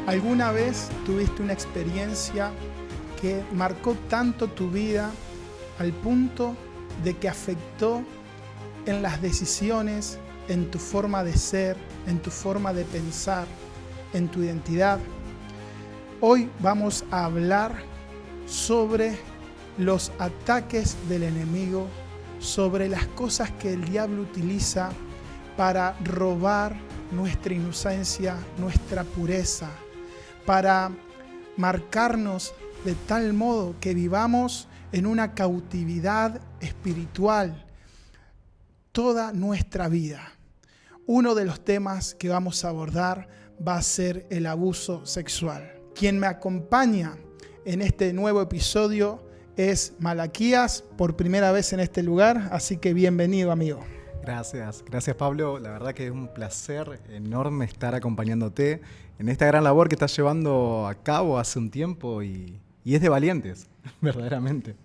¿Alguna vez tuviste una experiencia que marcó tanto tu vida al punto de que afectó en las decisiones, en tu forma de ser, en tu forma de pensar, en tu identidad? Hoy vamos a hablar sobre los ataques del enemigo, sobre las cosas que el diablo utiliza para robar nuestra inocencia, nuestra pureza, para marcarnos de tal modo que vivamos en una cautividad espiritual toda nuestra vida. Uno de los temas que vamos a abordar va a ser el abuso sexual. Quien me acompaña en este nuevo episodio es Malaquías, por primera vez en este lugar, así que bienvenido, amigo. Gracias Pablo, la verdad que es un placer enorme estar acompañándote en esta gran labor que estás llevando a cabo hace un tiempo y es de valientes, verdaderamente.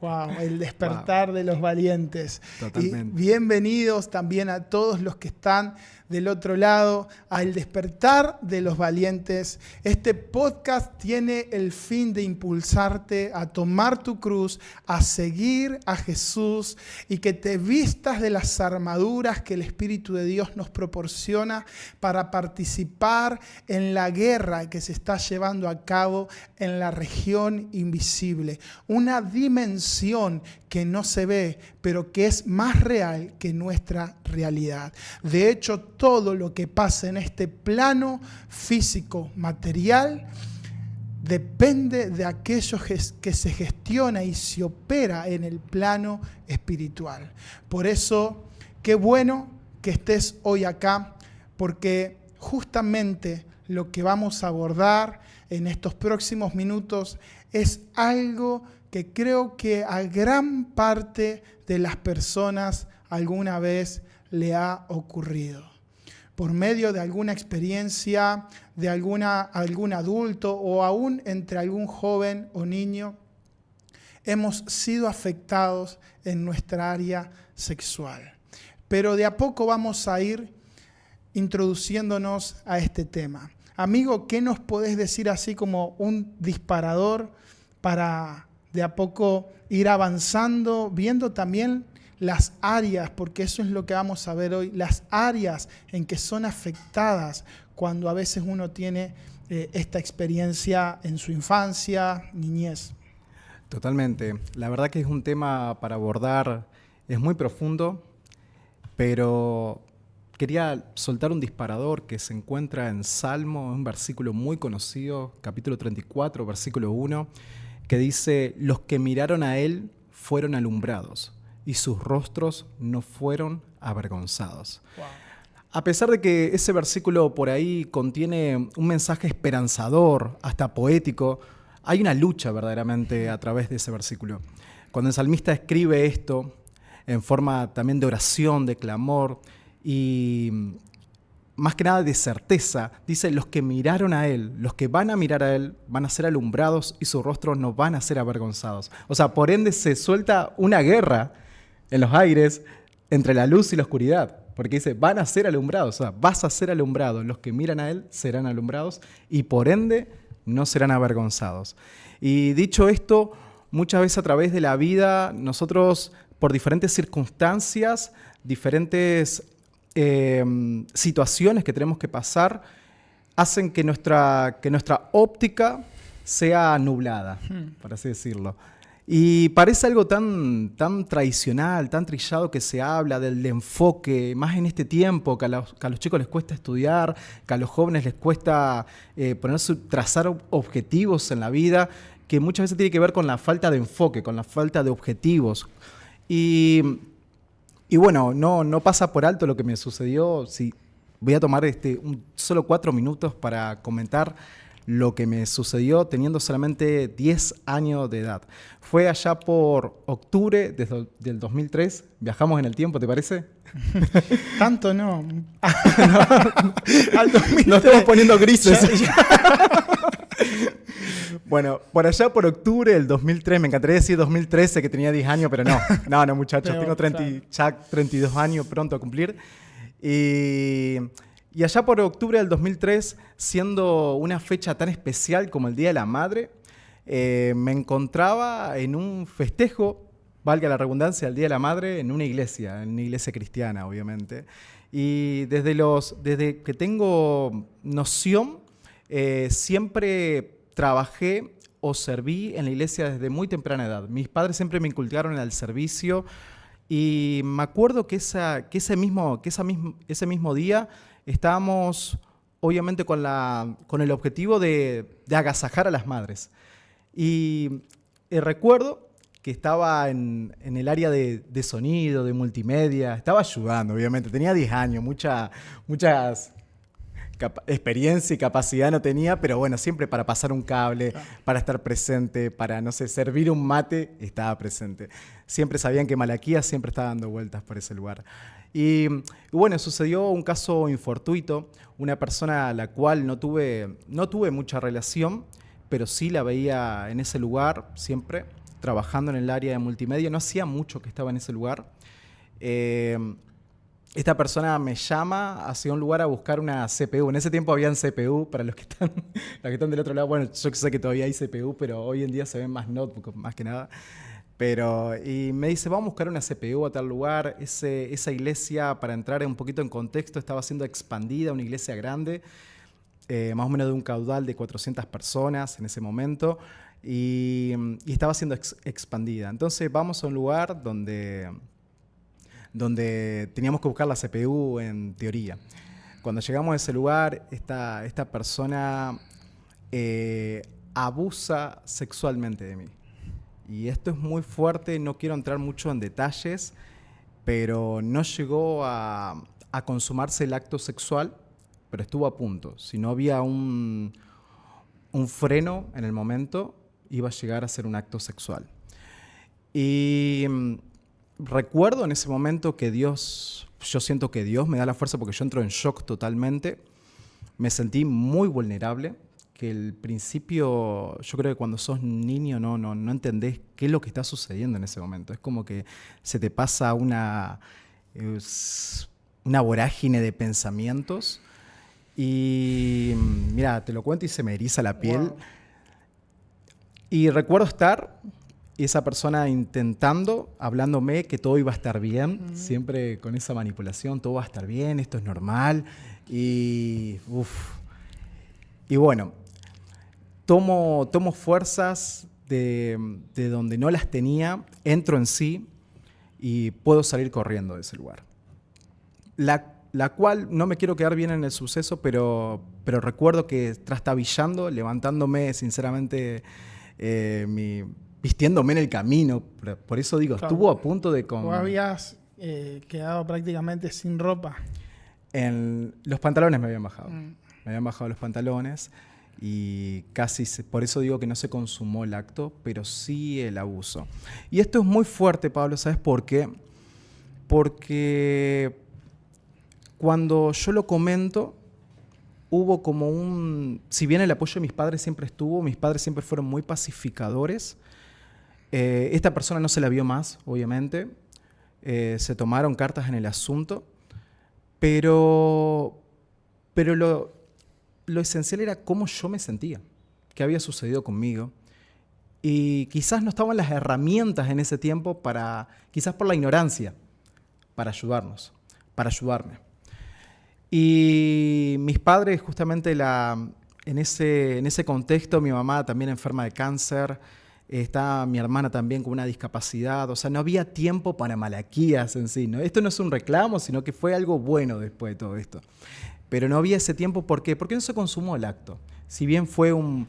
Wow, el despertar de los valientes. Totalmente. Y bienvenidos también a todos los que están del otro lado, al despertar de los valientes. Este podcast tiene el fin de impulsarte a tomar tu cruz, a seguir a Jesús y que te vistas de las armaduras que el Espíritu de Dios nos proporciona para participar en la guerra que se está llevando a cabo en la región invisible. Una dimensión que no se ve, pero que es más real que nuestra realidad. De hecho, todo lo que pasa en este plano físico, material, depende de aquello que se gestiona y se opera en el plano espiritual. Por eso, qué bueno que estés hoy acá, porque justamente lo que vamos a abordar en estos próximos minutos es algo que creo que a gran parte de las personas alguna vez le ha ocurrido. Por medio de alguna experiencia, de algún adulto o aún entre algún joven o niño, hemos sido afectados en nuestra área sexual. Pero de a poco vamos a ir introduciéndonos a este tema. Amigo, ¿qué nos podés decir así como un disparador para de a poco ir avanzando, viendo también las áreas, porque eso es lo que vamos a ver hoy, las áreas en que son afectadas cuando a veces uno tiene esta experiencia en su infancia, niñez? Totalmente. La verdad que es un tema para abordar, es muy profundo, pero quería soltar un disparador que se encuentra en Salmo, un versículo muy conocido, capítulo 34, versículo 1, que dice: los que miraron a él fueron alumbrados y sus rostros no fueron avergonzados. Wow. A pesar de que ese versículo por ahí contiene un mensaje esperanzador, hasta poético, hay una lucha verdaderamente a través de ese versículo. Cuando el salmista escribe esto en forma también de oración, de clamor y más que nada de certeza, dice: los que miraron a él, los que van a mirar a él, van a ser alumbrados y sus rostros no van a ser avergonzados. O sea, por ende se suelta una guerra en los aires entre la luz y la oscuridad, porque dice: van a ser alumbrados, o sea, vas a ser alumbrado, los que miran a él serán alumbrados y por ende no serán avergonzados. Y dicho esto, muchas veces a través de la vida, nosotros por diferentes circunstancias, diferentes situaciones que tenemos que pasar, hacen que nuestra óptica sea nublada, por así decirlo. Y parece algo tan tradicional, tan trillado, que se habla del enfoque, más en este tiempo, que a los chicos les cuesta estudiar, que a los jóvenes les cuesta trazar objetivos en la vida, que muchas veces tiene que ver con la falta de enfoque, con la falta de objetivos. Y bueno, no pasa por alto lo que me sucedió. Sí, voy a tomar solo 4 minutos para comentar lo que me sucedió teniendo solamente 10 años de edad. Fue allá por octubre del 2003. Viajamos en el tiempo, ¿te parece? Tanto no. Al 2003. Nos estamos poniendo grises. Bueno, por allá por octubre del 2003, me encantaría decir 2013 que tenía 10 años, pero no muchachos, tengo 32 años pronto a cumplir. Y Y allá por octubre del 2003, siendo una fecha tan especial como el Día de la Madre, me encontraba en un festejo, valga la redundancia, el Día de la Madre, en una iglesia cristiana, obviamente. Y desde que tengo noción, siempre trabajé o serví en la iglesia desde muy temprana edad. Mis padres siempre me inculcaron al servicio y me acuerdo que ese mismo día estábamos obviamente con el objetivo de agasajar a las madres. Y recuerdo que estaba en el área de sonido, de multimedia, estaba ayudando, obviamente, tenía 10 años, muchas experiencia y capacidad no tenía, pero bueno, siempre para pasar un cable, para estar presente, para, no sé, servir un mate, estaba presente. Siempre sabían que Malaquías siempre estaba dando vueltas por ese lugar. Y bueno, sucedió un caso infortuito, una persona a la cual no tuve mucha relación, pero sí la veía en ese lugar siempre, trabajando en el área de multimedia. No hacía mucho que estaba en ese lugar. Esta persona me llama hacia un lugar a buscar una CPU. En ese tiempo habían CPU, para los que están del otro lado. Bueno, yo sé que todavía hay CPU, pero hoy en día se ven más notebooks, más que nada. Y me dice, vamos a buscar una CPU a tal lugar. Esa iglesia, para entrar un poquito en contexto, estaba siendo expandida, una iglesia grande, más o menos de un caudal de 400 personas en ese momento, y estaba siendo expandida. Entonces vamos a un lugar donde teníamos que buscar la CPU en teoría. Cuando llegamos a ese lugar, esta persona abusa sexualmente de mí. Y esto es muy fuerte, no quiero entrar mucho en detalles, pero no llegó a consumarse el acto sexual, pero estuvo a punto. Si no había un freno en el momento, iba a llegar a ser un acto sexual. Y recuerdo en ese momento que yo siento que Dios me da la fuerza porque yo entro en shock totalmente. Me sentí muy vulnerable, que al principio, yo creo que cuando sos niño no entendés qué es lo que está sucediendo en ese momento. Es como que se te pasa una vorágine de pensamientos. Y mira, te lo cuento y se me eriza la piel. Wow. Y recuerdo estar... y esa persona intentando, hablándome que todo iba a estar bien, siempre con esa manipulación, todo va a estar bien, esto es normal. Y bueno, tomo fuerzas de donde no las tenía, entro en sí y puedo salir corriendo de ese lugar. La cual no me quiero quedar bien en el suceso, pero recuerdo que trastabillando, levantándome sinceramente vistiéndome en el camino, por eso digo, claro, estuvo a punto de... ¿O habías quedado prácticamente sin ropa? Los pantalones me habían bajado. Me habían bajado los pantalones y casi, por eso digo que no se consumó el acto, pero sí el abuso. Y esto es muy fuerte, Pablo, ¿sabes por qué? Porque cuando yo lo comento, hubo como si bien el apoyo de mis padres siempre estuvo, mis padres siempre fueron muy pacificadores. Esta persona no se la vio más, obviamente. Se tomaron cartas en el asunto, pero lo esencial era cómo yo me sentía, qué había sucedido conmigo. Y quizás no estaban las herramientas en ese tiempo quizás por la ignorancia, para ayudarme. Y mis padres, justamente en ese contexto, mi mamá también enferma de cáncer, está mi hermana también con una discapacidad, o sea, no había tiempo para Malaquías en sí, ¿no? Esto no es un reclamo, sino que fue algo bueno después de todo esto. Pero no había ese tiempo, ¿por qué? Porque no se consumó el acto. Si bien fue un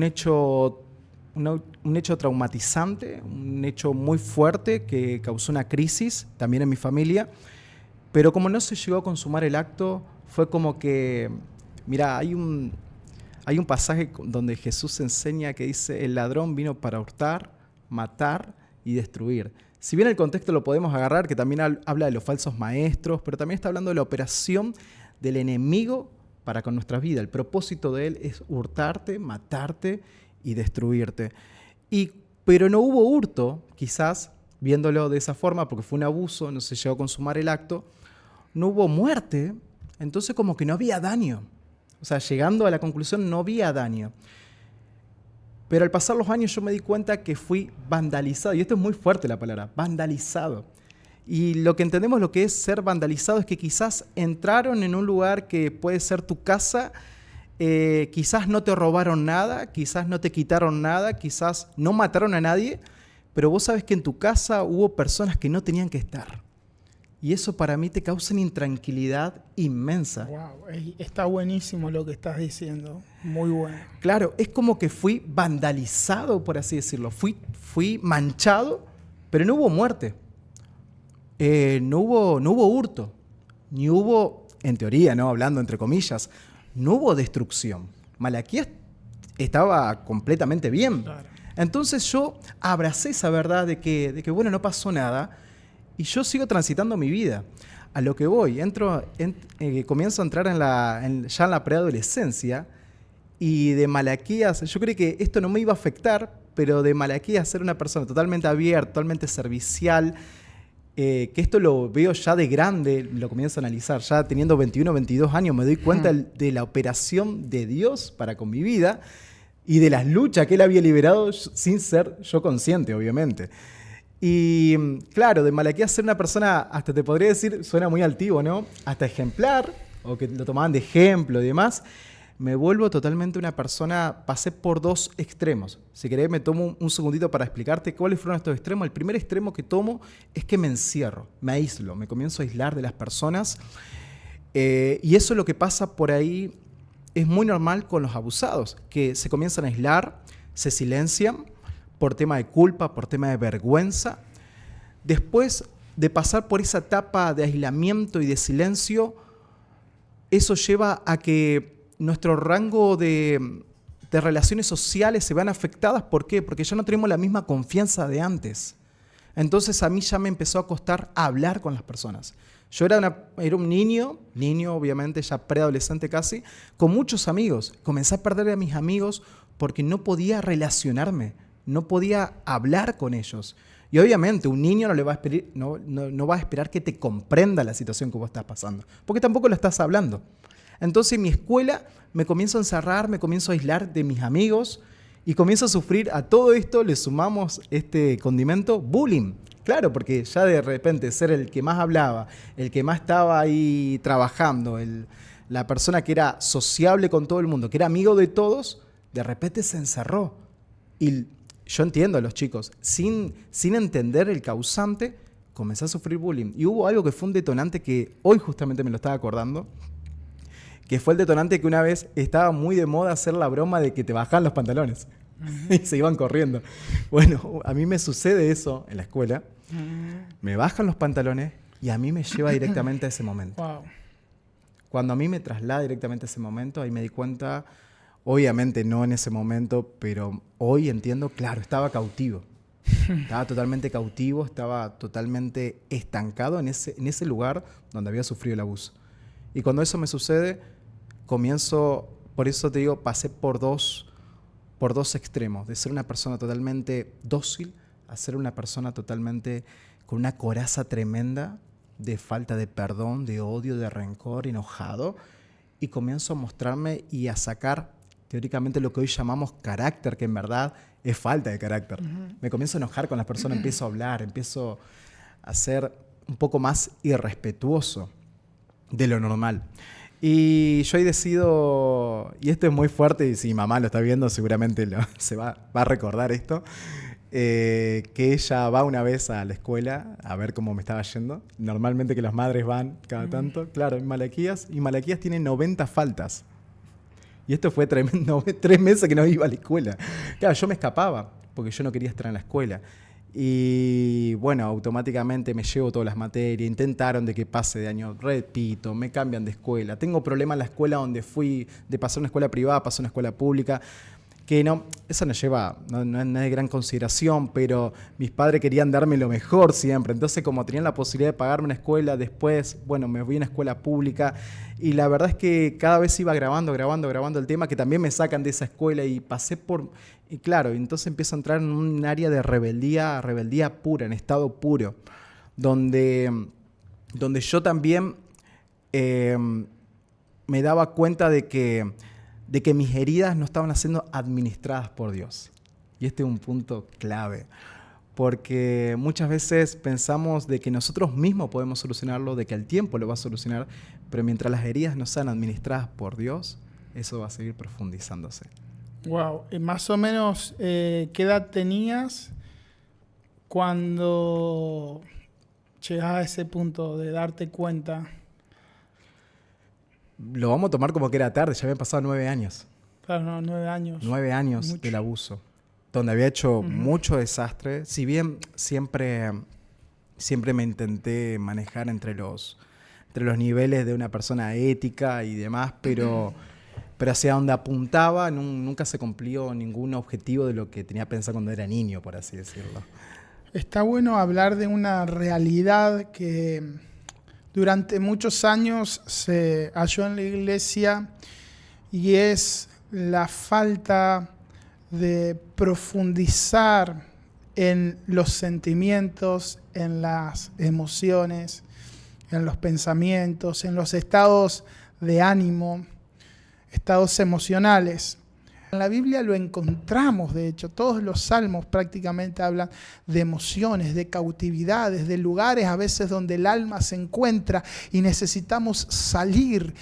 hecho traumatizante, un hecho muy fuerte que causó una crisis también en mi familia, pero como no se llegó a consumar el acto, fue como que, mira, hay un pasaje donde Jesús enseña que dice, el ladrón vino para hurtar, matar y destruir. Si bien el contexto lo podemos agarrar, que también habla de los falsos maestros, pero también está hablando de la operación del enemigo para con nuestras vidas. El propósito de él es hurtarte, matarte y destruirte. Pero no hubo hurto, quizás, viéndolo de esa forma, porque fue un abuso, no se llegó a consumar el acto. No hubo muerte, Entonces como que no había daño. O sea, llegando a la conclusión, no había daño. Pero al pasar los años yo me di cuenta que fui vandalizado. Y esto es muy fuerte la palabra, vandalizado. Y lo que entendemos lo que es ser vandalizado es que quizás entraron en un lugar que puede ser tu casa, quizás no te robaron nada, quizás no te quitaron nada, quizás no mataron a nadie, pero vos sabes que en tu casa hubo personas que no tenían que estar. Y eso para mí te causa una intranquilidad inmensa. Wow, está buenísimo lo que estás diciendo. Muy bueno. Claro, es como que fui vandalizado, por así decirlo. Fui manchado, pero no hubo muerte. No hubo hurto. Ni hubo, en teoría, ¿no? Hablando entre comillas, no hubo destrucción. Malaquías estaba completamente bien. Claro. Entonces yo abracé esa verdad de que bueno, no pasó nada. Y yo sigo transitando mi vida. A lo que voy, comienzo a entrar ya en la preadolescencia y de Malaquías, yo creí que esto no me iba a afectar, pero de Malaquías ser una persona totalmente abierta, totalmente servicial, que esto lo veo ya de grande, lo comienzo a analizar, ya teniendo 21, 22 años, me doy cuenta de la operación de Dios para con mi vida y de las luchas que Él había liberado sin ser yo consciente, obviamente. Y claro, de Malaquías ser una persona, hasta te podría decir, suena muy altivo, ¿no? Hasta ejemplar, o que lo tomaban de ejemplo y demás, me vuelvo totalmente una persona, pasé por dos extremos. Si querés me tomo un segundito para explicarte cuáles fueron estos extremos. El primer extremo que tomo es que me encierro, me aíslo, me comienzo a aislar de las personas. Y eso es lo que pasa por ahí, es muy normal con los abusados, que se comienzan a aislar, se silencian, por tema de culpa, por tema de vergüenza. Después de pasar por esa etapa de aislamiento y de silencio, eso lleva a que nuestro rango de relaciones sociales se vean afectadas. ¿Por qué? Porque ya no tenemos la misma confianza de antes. Entonces a mí ya me empezó a costar hablar con las personas. Yo era un niño obviamente, ya preadolescente casi, con muchos amigos. Comencé a perder a mis amigos porque no podía relacionarme. No podía hablar con ellos. Y obviamente un niño no va a esperar que te comprenda la situación que vos estás pasando, porque tampoco lo estás hablando. Entonces en mi escuela me comienzo a encerrar, me comienzo a aislar de mis amigos y comienzo a sufrir. A todo esto le sumamos este condimento, bullying. Claro, porque ya de repente ser el que más hablaba, el que más estaba ahí trabajando, la persona que era sociable con todo el mundo, que era amigo de todos, de repente se encerró. Y yo entiendo a los chicos, sin entender el causante, comencé a sufrir bullying. Y hubo algo que fue un detonante que hoy justamente me lo estaba acordando, que fue el detonante que una vez estaba muy de moda hacer la broma de que te bajaban los pantalones y se iban corriendo. Bueno, a mí me sucede eso en la escuela, me bajan los pantalones y a mí me lleva directamente a ese momento. Wow. Cuando a mí me traslada directamente a ese momento, ahí me di cuenta. Obviamente no en ese momento, pero hoy entiendo, claro, estaba cautivo. Estaba totalmente cautivo, estaba totalmente estancado en ese lugar donde había sufrido el abuso. Y cuando eso me sucede, por eso te digo, pasé por dos extremos, de ser una persona totalmente dócil a ser una persona totalmente con una coraza tremenda de falta de perdón, de odio, de rencor, enojado, y comienzo a mostrarme y a sacar teóricamente lo que hoy llamamos carácter, que en verdad es falta de carácter. Me comienzo a enojar con las personas, empiezo a hablar, empiezo a ser un poco más irrespetuoso de lo normal. Y yo ahí decido, y esto es muy fuerte, y si mi mamá lo está viendo seguramente se va a recordar esto, que ella va una vez a la escuela a ver cómo me estaba yendo. Normalmente que las madres van cada tanto. Claro, en Malaquías, y Malaquías tiene 90 faltas. Y esto fue tremendo, 3 meses que no iba a la escuela. Claro, yo me escapaba porque yo no quería estar en la escuela. Y bueno, automáticamente me llevo todas las materias, intentaron de que pase de año, repito, me cambian de escuela. Tengo problemas en la escuela donde fui de pasar una escuela privada a pasar una escuela pública, que no, eso no es de gran consideración, pero mis padres querían darme lo mejor siempre. Entonces, como tenían la posibilidad de pagarme una escuela, después, bueno, me voy a una escuela pública. Y la verdad es que cada vez iba grabando el tema, que también me sacan de esa escuela y pasé por... Y claro, entonces empiezo a entrar en un área de rebeldía pura, en estado puro, donde yo también me daba cuenta de que mis heridas no estaban siendo administradas por Dios. Y este es un punto clave, porque muchas veces pensamos de que nosotros mismos podemos solucionarlo, de que el tiempo lo va a solucionar, pero mientras las heridas no sean administradas por Dios, eso va a seguir profundizándose. Wow. Más o menos, ¿qué edad tenías cuando llegas a ese punto de darte cuenta? Lo vamos a tomar como que era tarde, ya habían pasado 9 años. Claro, no, 9 años. 9 años Mucho. del abuso, donde había hecho mucho desastre. Si bien siempre me intenté manejar entre los niveles de una persona ética y demás, pero hacia donde apuntaba nunca se cumplió ningún objetivo de lo que tenía pensado cuando era niño, por así decirlo. Está bueno hablar de una realidad que durante muchos años se halló en la iglesia, y es la falta de profundizar en los sentimientos, en las emociones, en los pensamientos, en los estados de ánimo, estados emocionales. En la Biblia lo encontramos, de hecho, todos los salmos prácticamente hablan de emociones, de cautividades, de lugares a veces donde el alma se encuentra y necesitamos salir.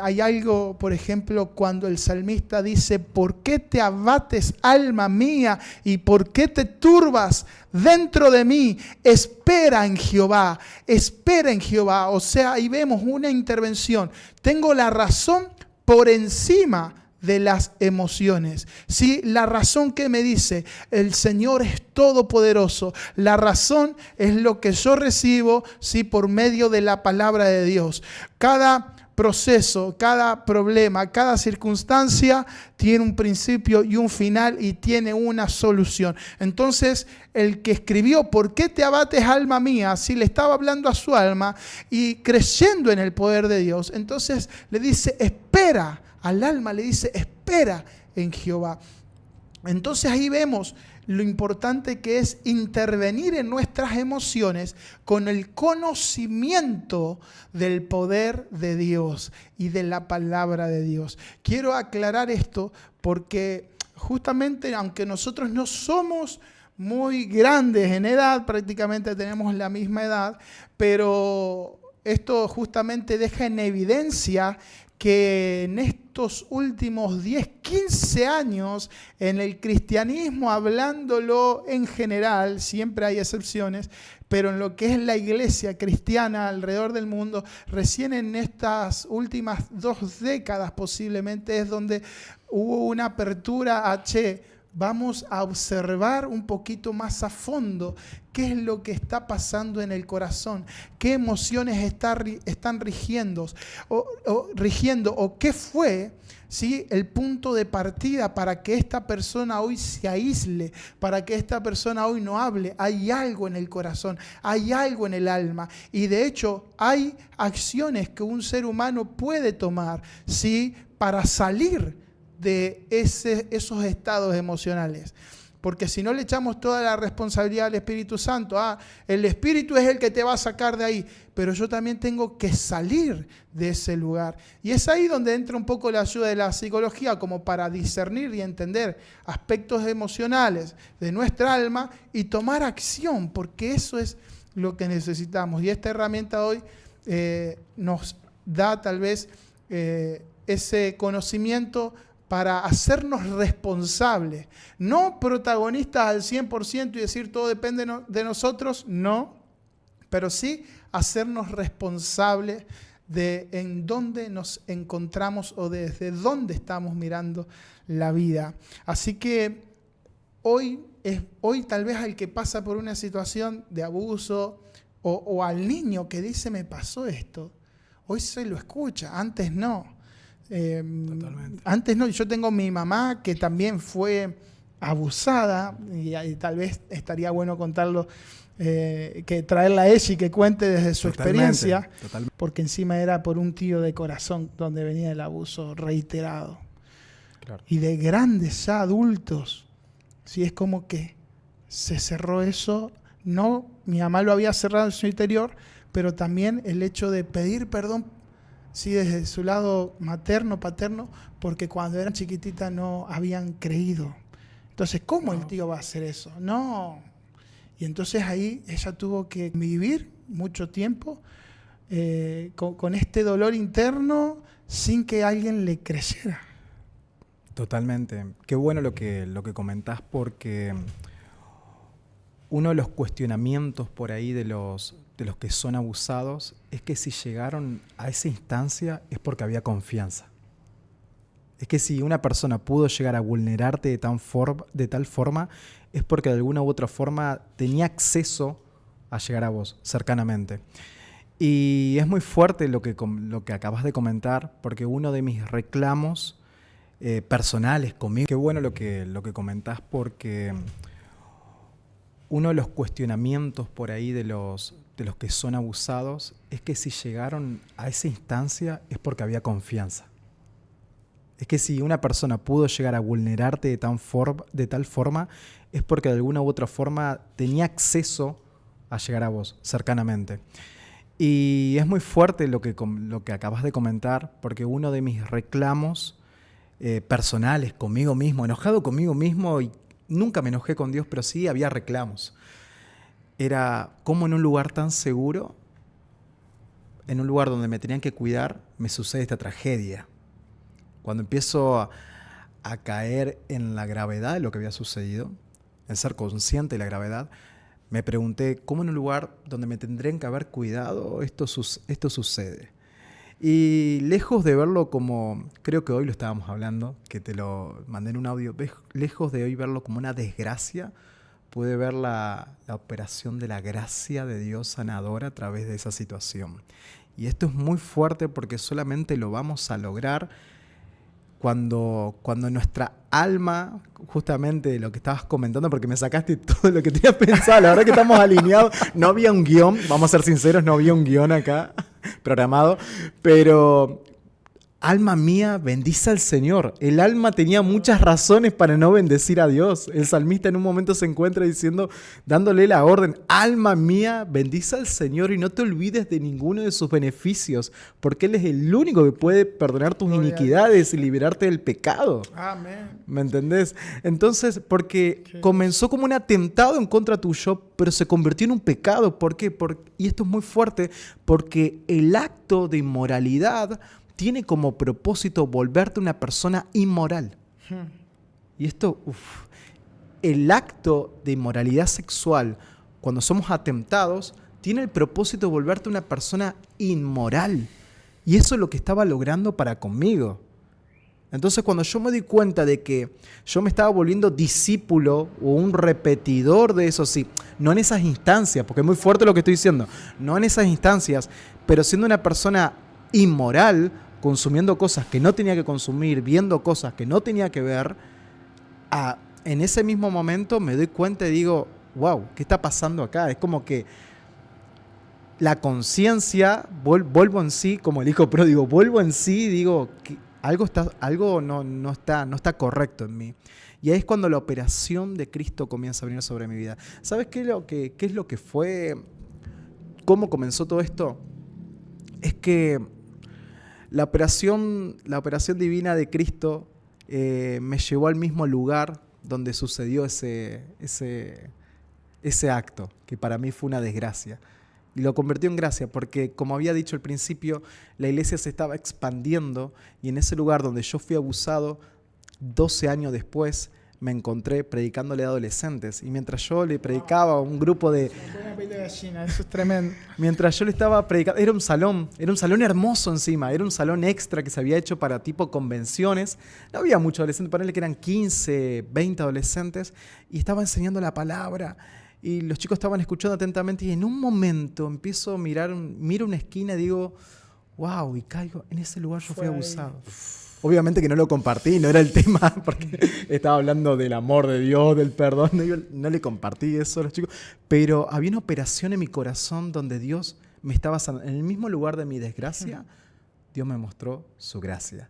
Hay algo, por ejemplo, cuando el salmista dice: ¿por qué te abates, alma mía? ¿Y por qué te turbas dentro de mí? Espera en Jehová, espera en Jehová. O sea, ahí vemos una intervención. Tengo la razón por encima de las emociones. ¿Sí? La razón que me dice: el Señor es todopoderoso. La razón es lo que yo recibo, ¿sí?, por medio de la palabra de Dios. Cada proceso, cada problema, cada circunstancia tiene un principio y un final y tiene una solución. Entonces, el que escribió ¿por qué te abates, alma mía?, si le estaba hablando a su alma y creyendo en el poder de Dios, entonces le dice: espera. Al alma le dice: espera en Jehová. Entonces ahí vemos lo importante que es intervenir en nuestras emociones con el conocimiento del poder de Dios y de la palabra de Dios. Quiero aclarar esto porque justamente, aunque nosotros no somos muy grandes en edad, prácticamente tenemos la misma edad, pero esto justamente deja en evidencia que en estos últimos 10, 15 años, en el cristianismo, hablándolo en general, siempre hay excepciones, pero en lo que es la iglesia cristiana alrededor del mundo, recién en estas últimas 2 décadas posiblemente es donde hubo una apertura a vamos a observar un poquito más a fondo qué es lo que está pasando en el corazón, qué emociones están rigiendo o qué fue, ¿sí?, el punto de partida para que esta persona hoy se aísle, para que esta persona hoy no hable. Hay algo en el corazón, hay algo en el alma, y de hecho hay acciones que un ser humano puede tomar, ¿sí?, para salir de esos estados emocionales. Porque si no le echamos toda la responsabilidad al Espíritu Santo, el Espíritu es el que te va a sacar de ahí, pero yo también tengo que salir de ese lugar. Y es ahí donde entra un poco la ayuda de la psicología, como para discernir y entender aspectos emocionales de nuestra alma y tomar acción, porque eso es lo que necesitamos. Y esta herramienta hoy nos da tal vez ese conocimiento para hacernos responsables, no protagonistas al 100% y decir todo depende de nosotros, no, pero sí hacernos responsables de en dónde nos encontramos o desde dónde estamos mirando la vida. Así que hoy tal vez al que pasa por una situación de abuso o al niño que dice me pasó esto, hoy se lo escucha, antes no. Antes no, yo tengo mi mamá que también fue abusada y tal vez estaría bueno contarlo, que traerla a ella y que cuente desde su experiencia, porque encima era por un tío de corazón donde venía el abuso reiterado. Claro. Y de grandes ya adultos, ¿sí? Es como que se cerró eso. No, mi mamá lo había cerrado en su interior, pero también el hecho de pedir perdón sí, desde su lado materno, paterno, porque cuando eran chiquititas no habían creído. Entonces, ¿cómo el tío va a hacer eso? No. Y entonces ahí ella tuvo que vivir mucho tiempo con este dolor interno sin que alguien le creyera. Totalmente. Qué bueno lo que comentás, porque uno de los cuestionamientos por ahí de los que son abusados es que si llegaron a esa instancia es porque había confianza. Es que si una persona pudo llegar a vulnerarte de tal forma es porque de alguna u otra forma tenía acceso a llegar a vos cercanamente. Y es muy fuerte lo que acabas de comentar, porque uno de mis reclamos personales conmigo, qué bueno lo que comentás, porque uno de los cuestionamientos por ahí de los que son abusados es que si llegaron a esa instancia es porque había confianza. Es que si una persona pudo llegar a vulnerarte de tal forma es porque de alguna u otra forma tenía acceso a llegar a vos cercanamente. Y es muy fuerte lo que acabas de comentar, porque uno de mis reclamos personales conmigo mismo, enojado conmigo mismo, y nunca me enojé con Dios, pero sí había reclamos. Era cómo en un lugar tan seguro, en un lugar donde me tenían que cuidar, me sucede esta tragedia. Cuando empiezo a caer en la gravedad de lo que había sucedido, en ser consciente de la gravedad, me pregunté cómo en un lugar donde me tendrían que haber cuidado esto sucede. Y lejos de verlo como, creo que hoy lo estábamos hablando, que te lo mandé en un audio, lejos de hoy verlo como una desgracia, pude ver la operación de la gracia de Dios sanadora a través de esa situación. Y esto es muy fuerte porque solamente lo vamos a lograr cuando nuestra alma, justamente lo que estabas comentando, porque me sacaste todo lo que tenía pensado, la verdad que estamos alineados, no había un guión, vamos a ser sinceros, no había un guión acá programado, pero alma mía, bendice al Señor. El alma tenía muchas razones para no bendecir a Dios. El salmista en un momento se encuentra diciendo, dándole la orden, alma mía, bendice al Señor y no te olvides de ninguno de sus beneficios, porque Él es el único que puede perdonar tus iniquidades y liberarte del pecado. Amén. ¿Me entendés? Entonces, porque comenzó como un atentado en contra tuyo, pero se convirtió en un pecado. ¿Por qué? Y esto es muy fuerte, porque el acto de inmoralidad tiene como propósito volverte una persona inmoral. Y esto, el acto de inmoralidad sexual, cuando somos atentados, tiene el propósito de volverte una persona inmoral. Y eso es lo que estaba logrando para conmigo. Entonces, cuando yo me di cuenta de que yo me estaba volviendo discípulo o un repetidor de eso, sí, no en esas instancias, porque es muy fuerte lo que estoy diciendo, no en esas instancias, pero siendo una persona inmoral, consumiendo cosas que no tenía que consumir, viendo cosas que no tenía que ver, en ese mismo momento me doy cuenta y digo, wow, ¿qué está pasando acá? Es como que la conciencia, vuelvo en sí, como el hijo pródigo, vuelvo en sí y digo, algo no está correcto en mí. Y ahí es cuando la operación de Cristo comienza a venir sobre mi vida. ¿Sabes qué es lo que fue? ¿Cómo comenzó todo esto? Es que la operación divina de Cristo me llevó al mismo lugar donde sucedió ese acto, que para mí fue una desgracia. Y lo convirtió en gracia porque, como había dicho al principio, la iglesia se estaba expandiendo y en ese lugar donde yo fui abusado, 12 años después, me encontré predicándole a adolescentes. Y mientras yo le predicaba a un grupo de... Eso es tremendo. Mientras yo le estaba predicando, era un salón hermoso encima, era un salón extra que se había hecho para tipo convenciones. No había muchos adolescentes, ponele que eran 15, 20 adolescentes, y estaba enseñando la palabra. Y los chicos estaban escuchando atentamente y en un momento empiezo a miro una esquina y digo, wow, y caigo, en ese lugar yo fui abusado. Obviamente que no lo compartí, no era el tema, porque estaba hablando del amor de Dios, del perdón, no le compartí eso a los chicos, pero había una operación en mi corazón donde Dios me estaba sanando. En el mismo lugar de mi desgracia, Dios me mostró su gracia.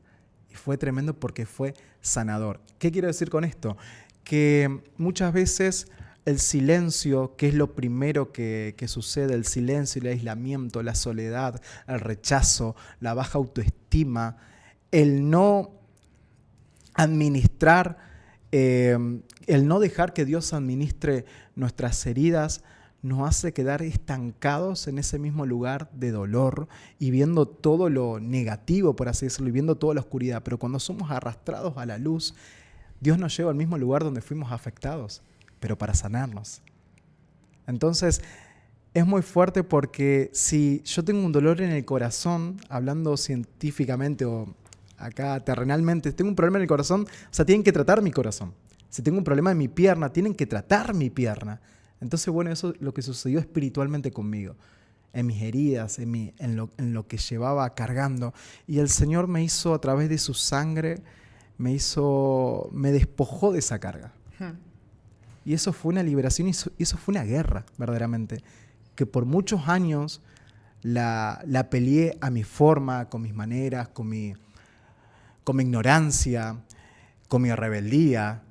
Y fue tremendo porque fue sanador. ¿Qué quiero decir con esto? Que muchas veces el silencio, que es lo primero que sucede, el silencio, el aislamiento, la soledad, el rechazo, la baja autoestima, el no administrar, el no dejar que Dios administre nuestras heridas, nos hace quedar estancados en ese mismo lugar de dolor y viendo todo lo negativo, por así decirlo, y viendo toda la oscuridad. Pero cuando somos arrastrados a la luz, Dios nos lleva al mismo lugar donde fuimos afectados, pero para sanarnos. Entonces, es muy fuerte porque si yo tengo un dolor en el corazón, hablando científicamente o acá terrenalmente, tengo un problema en el corazón, o sea, tienen que tratar mi corazón. Si tengo un problema en mi pierna, tienen que tratar mi pierna. Entonces, bueno, eso es lo que sucedió espiritualmente conmigo, en mis heridas, en lo que llevaba cargando. Y el Señor me hizo, a través de su sangre, me despojó de esa carga. Y eso fue una liberación y eso fue una guerra, verdaderamente, que por muchos años la peleé a mi forma, con mis maneras, con mi ignorancia, con mi rebeldía.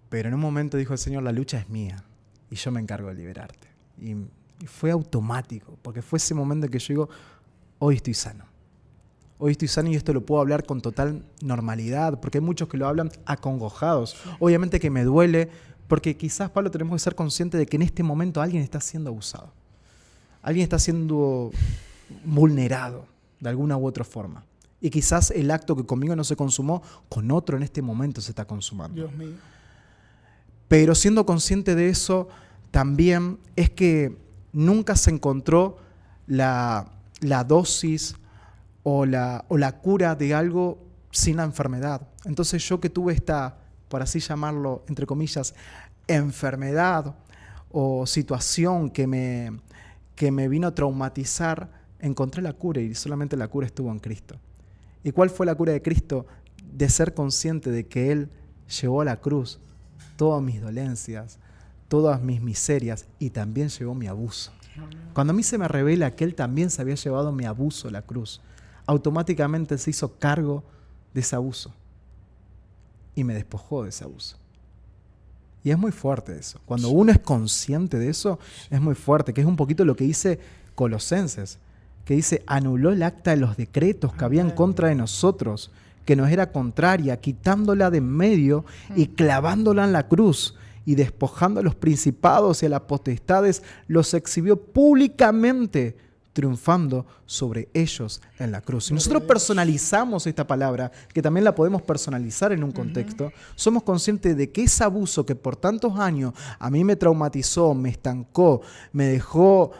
Pero en un momento dijo el Señor, la lucha es mía. Y yo me encargo de liberarte. Y fue automático, porque fue ese momento en que yo digo, hoy estoy sano. Hoy estoy sano y esto lo puedo hablar con total normalidad, porque hay muchos que lo hablan acongojados. Obviamente que me duele, porque quizás, Pablo, tenemos que ser conscientes de que en este momento alguien está siendo abusado. Alguien está siendo vulnerado de alguna u otra forma. Y quizás el acto que conmigo no se consumó, con otro en este momento se está consumando. Dios mío. Pero siendo consciente de eso, también es que nunca se encontró la dosis o la cura de algo sin la enfermedad. Entonces yo que tuve esta, por así llamarlo, entre comillas, enfermedad o situación que me vino a traumatizar, encontré la cura y solamente la cura estuvo en Cristo. ¿Y cuál fue la cura de Cristo? De ser consciente de que Él llevó a la cruz todas mis dolencias, todas mis miserias y también llevó mi abuso. Cuando a mí se me revela que Él también se había llevado mi abuso a la cruz, automáticamente se hizo cargo de ese abuso y me despojó de ese abuso. Y es muy fuerte eso. Cuando uno es consciente de eso, es muy fuerte, que es un poquito lo que dice Colosenses, que dice, anuló el acta de los decretos que había en contra de nosotros, que nos era contraria, quitándola de en medio y clavándola en la cruz y despojando a los principados y a las potestades, los exhibió públicamente, triunfando sobre ellos en la cruz. Si nosotros personalizamos esta palabra, que también la podemos personalizar en un contexto, somos conscientes de que ese abuso que por tantos años a mí me traumatizó, me estancó, me dejó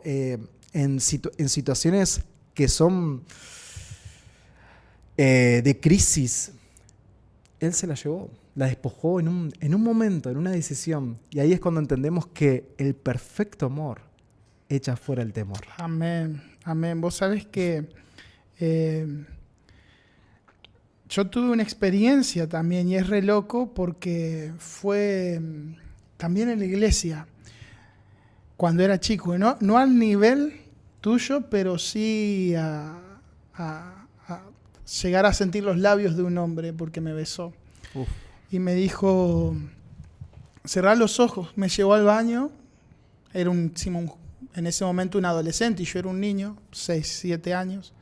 en situaciones que son de crisis, Él se la llevó, la despojó en un momento, en una decisión. Y ahí es cuando entendemos que el perfecto amor echa fuera el temor. Amén, amén. Vos sabés que yo tuve una experiencia también y es re loco porque fue también en la iglesia cuando era chico, no al nivel tuyo, pero sí a llegar a sentir los labios de un hombre porque me besó. Uf. Y me dijo, cerrá los ojos. Me llevó al baño, era en ese momento un adolescente y yo era un niño, 6, 7 años.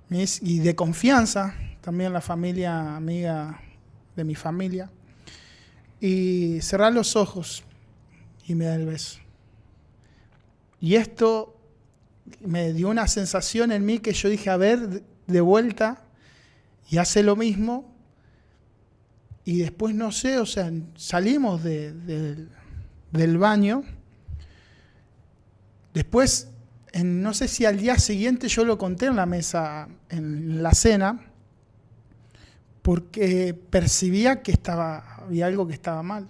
Y de confianza, también la familia amiga de mi familia. Y cerrá los ojos y me da el beso. Y esto me dio una sensación en mí que yo dije, a ver, de vuelta, y hace lo mismo. Y después, no sé, o sea, salimos del baño. Después, no sé si al día siguiente yo lo conté en la mesa, en la cena, porque percibía que había algo que estaba mal.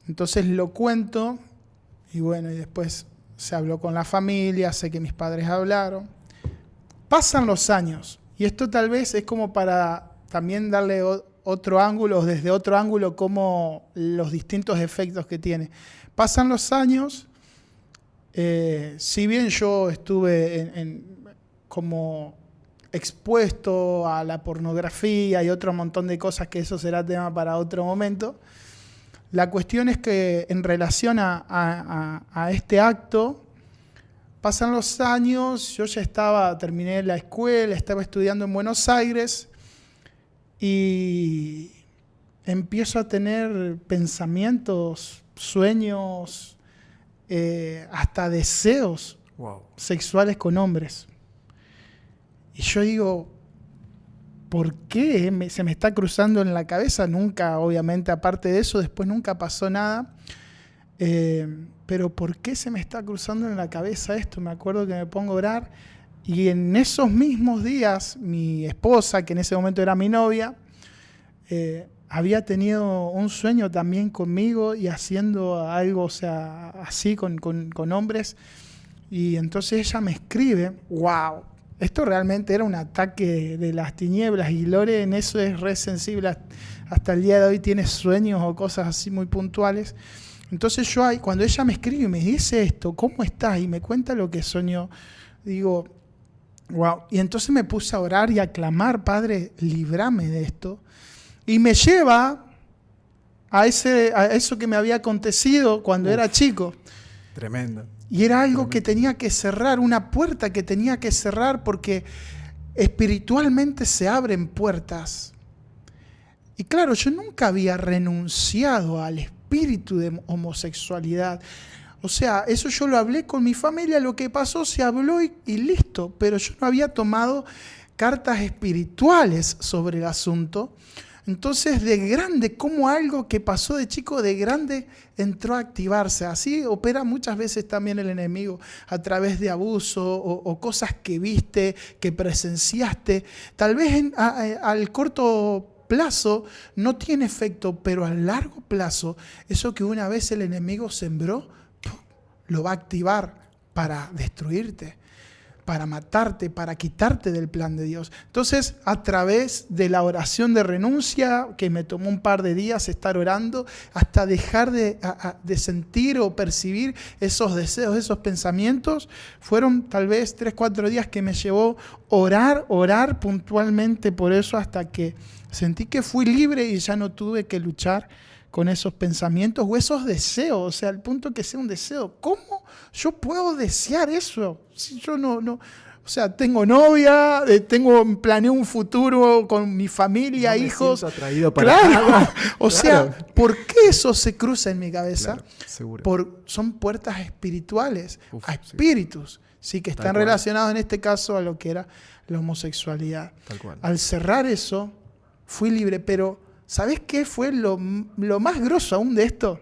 Entonces lo cuento, y bueno, y después se habló con la familia, sé que mis padres hablaron. Pasan los años, y esto tal vez es como para también darle otro ángulo, desde otro ángulo, como los distintos efectos que tiene. Pasan los años, si bien yo estuve como expuesto a la pornografía y otro montón de cosas, que eso será tema para otro momento, La cuestión es que en relación a este acto, pasan los años, yo ya terminé la escuela, estaba estudiando en Buenos Aires y empiezo a tener pensamientos, sueños, hasta deseos sexuales con hombres. Y yo digo, ¿por qué se me está cruzando en la cabeza? Nunca, obviamente, aparte de eso, después nunca pasó nada. Pero ¿por qué se me está cruzando en la cabeza esto? Me acuerdo que me pongo a orar y en esos mismos días mi esposa, que en ese momento era mi novia, había tenido un sueño también conmigo y haciendo algo, o sea, así con hombres. Y entonces ella me escribe, wow, esto realmente era un ataque de las tinieblas y Lore en eso es re sensible. Hasta el día de hoy tiene sueños o cosas así muy puntuales. Entonces yo cuando ella me escribe y me dice esto, ¿cómo estás? Y me cuenta lo que soñó, digo, wow. Y entonces me puse a orar y a clamar, Padre, líbrame de esto. Y me lleva a eso que me había acontecido cuando era chico. Tremendo. Y era algo que tenía que cerrar, una puerta que tenía que cerrar porque espiritualmente se abren puertas. Y claro, yo nunca había renunciado al espíritu de homosexualidad. O sea, eso yo lo hablé con mi familia, lo que pasó se habló y listo. Pero yo no había tomado cartas espirituales sobre el asunto. Entonces, de grande, como algo que pasó de chico, de grande entró a activarse. Así opera muchas veces también el enemigo, a través de abuso o cosas que viste, que presenciaste. Tal vez al corto plazo no tiene efecto, pero a largo plazo, eso que una vez el enemigo sembró, lo va a activar para destruirte, para matarte, para quitarte del plan de Dios. Entonces, a través de la oración de renuncia, que me tomó un par de días estar orando, hasta dejar de sentir o percibir esos deseos, esos pensamientos, fueron tal vez 3-4 días que me llevó orar puntualmente por eso, hasta que sentí que fui libre y ya no tuve que luchar con esos pensamientos o esos deseos, o sea, al punto que sea un deseo. ¿Cómo yo puedo desear eso? Si yo no, o sea, tengo novia, planeo un futuro con mi familia, no hijos. Me siento atraído para nada. O sea, ¿por qué eso se cruza en mi cabeza? Claro, seguro. Son puertas espirituales, a espíritus, sí, que están relacionados en este caso a lo que era la homosexualidad. Tal cual. Al cerrar eso, fui libre, pero ¿sabés qué fue lo más grosso aún de esto?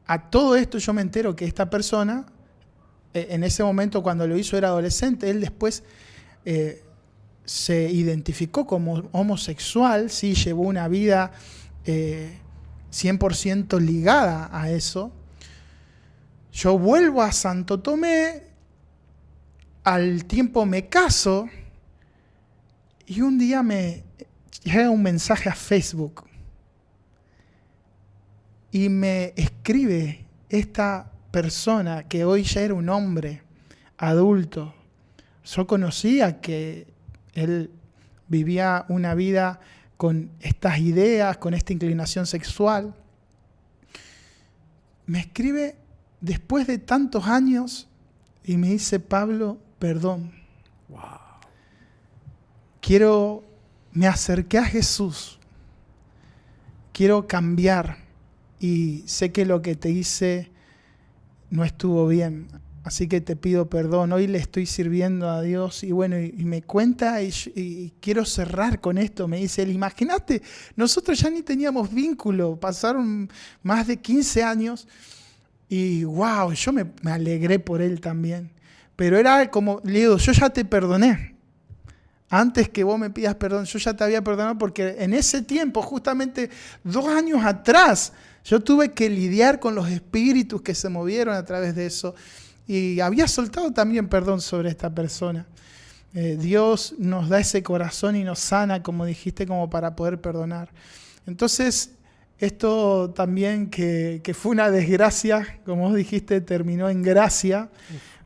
A todo esto yo me entero que esta persona, en ese momento cuando lo hizo era adolescente, él después se identificó como homosexual, sí, llevó una vida 100% ligada a eso. Yo vuelvo a Santo Tomé, al tiempo me caso y un día me llega un mensaje a Facebook y me escribe esta persona que hoy ya era un hombre adulto. Yo conocía que él vivía una vida con estas ideas, con esta inclinación sexual. Me escribe después de tantos años y me dice, Pablo, perdón. Wow. Me acerqué a Jesús, quiero cambiar y sé que lo que te hice no estuvo bien, así que te pido perdón. Hoy le estoy sirviendo a Dios y bueno, y me cuenta y quiero cerrar con esto. Me dice él, imagínate, nosotros ya ni teníamos vínculo, pasaron más de 15 años y wow, yo me alegré por él también. Pero era como, le digo, yo ya te perdoné. Antes que vos me pidas perdón, yo ya te había perdonado porque en ese tiempo, justamente 2 años atrás, yo tuve que lidiar con los espíritus que se movieron a través de eso. Y había soltado también perdón sobre esta persona. Dios nos da ese corazón y nos sana, como dijiste, como para poder perdonar. Entonces, esto también que fue una desgracia, como vos dijiste, terminó en gracia.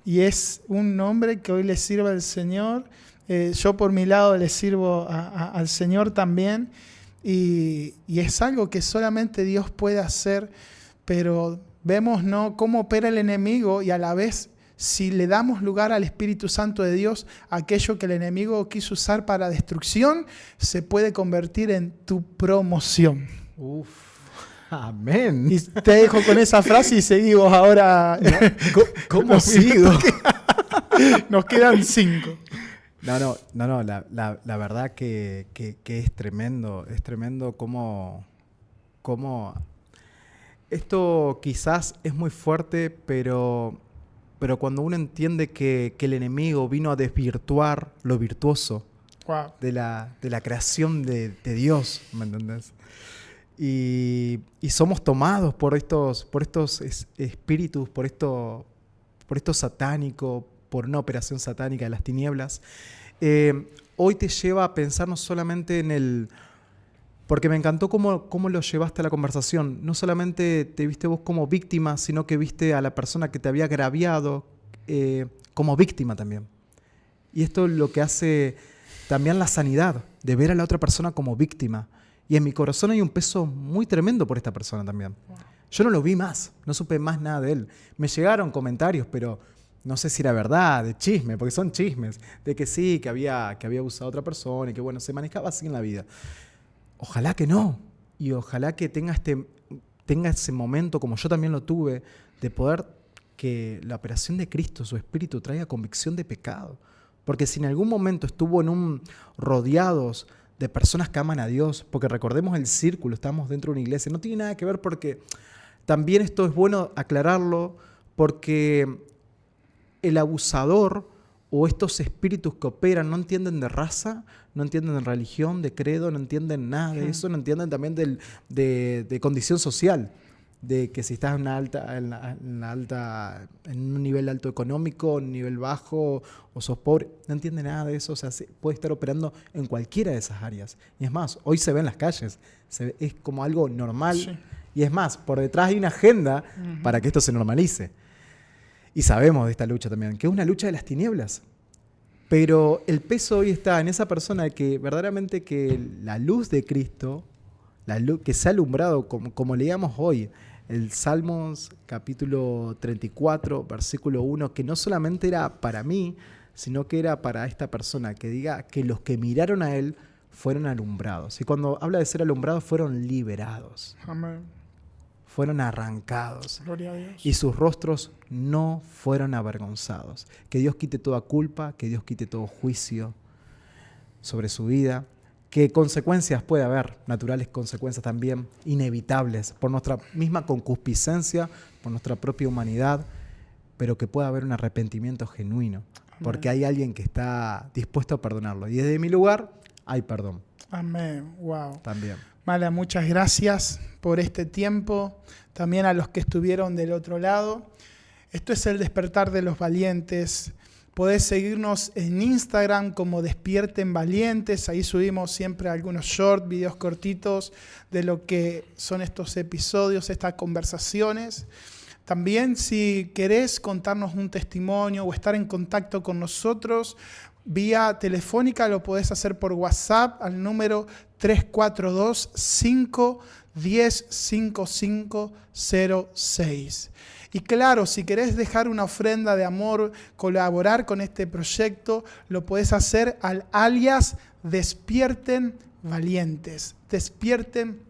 Y es un nombre que hoy le sirve al Señor. Yo por mi lado le sirvo al Señor también y es algo que solamente Dios puede hacer, pero vemos, ¿no?, cómo opera el enemigo, y a la vez, si le damos lugar al Espíritu Santo de Dios, aquello que el enemigo quiso usar para destrucción se puede convertir en tu promoción. Uf, amén. Y te dejo con esa frase y seguimos ahora. ¿Cómo sigo? Nos quedan 5. No, la verdad que es tremendo cómo esto quizás es muy fuerte, pero cuando uno entiende que el enemigo vino a desvirtuar lo virtuoso de la creación de Dios, ¿me entendés? Y somos tomados por estos espíritus, por esto satánico, por una operación satánica de las tinieblas, hoy te lleva a pensar no solamente en el... Porque me encantó cómo lo llevaste a la conversación. No solamente te viste vos como víctima, sino que viste a la persona que te había agraviado como víctima también. Y esto es lo que hace también la sanidad, de ver a la otra persona como víctima. Y en mi corazón hay un peso muy tremendo por esta persona también. Yo no lo vi más, no supe más nada de él. Me llegaron comentarios, pero no sé si era verdad, de chisme, porque son chismes, de que sí, que había abusado a otra persona y que bueno, se manejaba así en la vida. Ojalá que no, y ojalá que tenga ese momento, como yo también lo tuve, de poder que la operación de Cristo, su Espíritu, traiga convicción de pecado. Porque si en algún momento estuvo rodeados de personas que aman a Dios, porque recordemos el círculo, estamos dentro de una iglesia, no tiene nada que ver, porque también esto es bueno aclararlo, porque el abusador o estos espíritus que operan no entienden de raza, no entienden de religión, de credo, no entienden nada de eso, no entienden también de condición social, de que si estás en un nivel alto económico, un nivel bajo o sos pobre, no entiende nada de eso, o sea, puede estar operando en cualquiera de esas áreas. Y es más, hoy se ve en las calles, es como algo normal, sí. Y es más, por detrás hay una agenda para que esto se normalice. Y sabemos de esta lucha también, que es una lucha de las tinieblas. Pero el peso hoy está en esa persona que verdaderamente que la luz de Cristo, la luz que se ha alumbrado, como leíamos hoy, el Salmos capítulo 34, versículo 1, que no solamente era para mí, sino que era para esta persona, que diga que los que miraron a Él fueron alumbrados. Y cuando habla de ser alumbrados, fueron liberados. Amén. Fueron arrancados. Gloria a Dios. Y sus rostros no fueron avergonzados. Que Dios quite toda culpa, que Dios quite todo juicio sobre su vida. ¿Qué consecuencias puede haber? Naturales consecuencias también, inevitables, por nuestra misma concupiscencia, por nuestra propia humanidad, pero que pueda haber un arrepentimiento genuino. Amén. Porque hay alguien que está dispuesto a perdonarlo. Y desde mi lugar hay perdón. Amén. Wow. También. Mala, muchas gracias por este tiempo, también a los que estuvieron del otro lado. Esto es el despertar de los valientes. Podés seguirnos en Instagram como Despierten Valientes, ahí subimos siempre algunos shorts, videos cortitos de lo que son estos episodios, estas conversaciones. También si querés contarnos un testimonio o estar en contacto con nosotros, vía telefónica lo podés hacer por WhatsApp al número 342-510-5506. Y claro, si querés dejar una ofrenda de amor, colaborar con este proyecto, lo podés hacer al alias Despierten Valientes. Despierten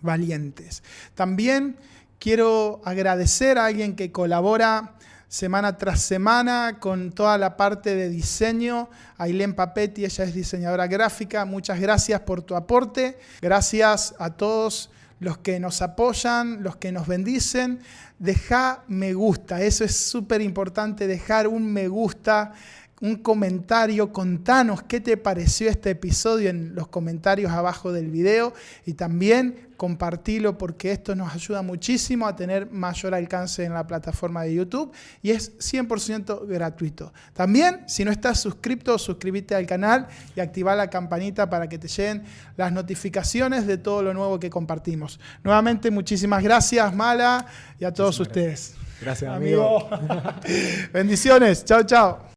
Valientes. También quiero agradecer a alguien que colabora semana tras semana con toda la parte de diseño. Ailén Papetti, ella es diseñadora gráfica. Muchas gracias por tu aporte. Gracias a todos los que nos apoyan, los que nos bendicen. Deja me gusta, eso es súper importante, dejar un me gusta, un comentario, contanos qué te pareció este episodio en los comentarios abajo del video y también compartilo porque esto nos ayuda muchísimo a tener mayor alcance en la plataforma de YouTube y es 100% gratuito. También, si no estás suscrito, suscríbete al canal y activa la campanita para que te lleguen las notificaciones de todo lo nuevo que compartimos. Nuevamente, muchísimas gracias, Mala, y a todos ustedes. Gracias, amigo. Bendiciones. Chao, chao.